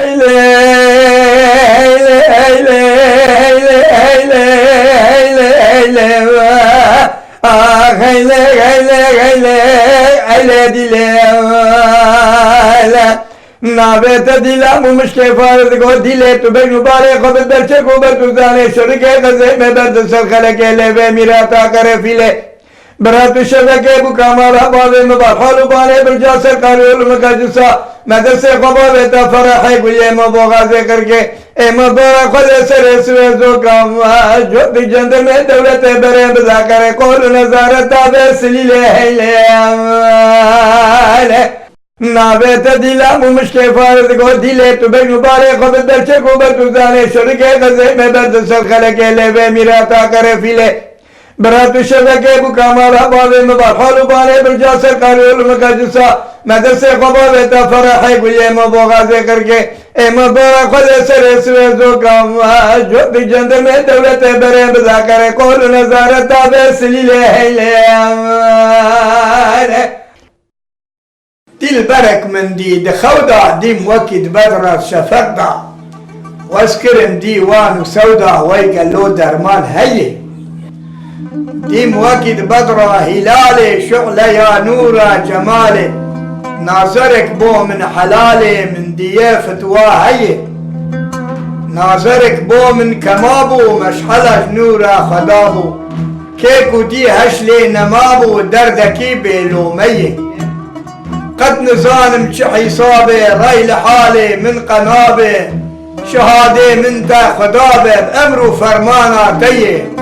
Eyle eyle eyle eyle eyle eyle eyle ah eyle eyle eyle eyle dile nabete dilamuş kefaret go dile tu ben mübarek o berçe go bertuzane şerike gaze me berdesel halekele ve mirata karefile برات شبکه بو کامارا باوی مبارحال بانه برجا سرکاری مکجسا مدرسه قباوی تا فرحی گویه مباغازه کرکه اما بارا خود سر سوی زوکام جو دی جند میں دولت برے بذاکر کول نظارت آبے سلیلے حیلے آمالے نابت دیلا ممشک فارد کو دیلے تو بے مبارک خود برچے کو برتوزانے شرکے غزے میں بردسل خلقے لے بے میراتا کرے فیلے برات شبکه بو کامارا باوی مبارحال بانه برجا سرکاری مکجسا مدرسه قباوی تا فرحی گویه مباغازه کرکه اما بارا خود سر سوی زوکام جو دی جند میں دولت برے بذاکر کول نظارت آبے سلیلے حیلے آمالے دل برک من دی دخودا دیم وکید بدرات شفقدا واسکرم دیوان و سودا ویگلو درمان هیه دیم وکید بدرا هلاله شغل یا نورا جماله ناظرك بو من حلاله من ديه فتوى هيه ناظرك بو من كمابو مشحلة نورا خدابو كيكو دي هشلي نمابو دردكي بلوميه قد نظانم شحي صابي راي لحالي من قنابه شهادة من تا خدابه بأمر فرمانا تيه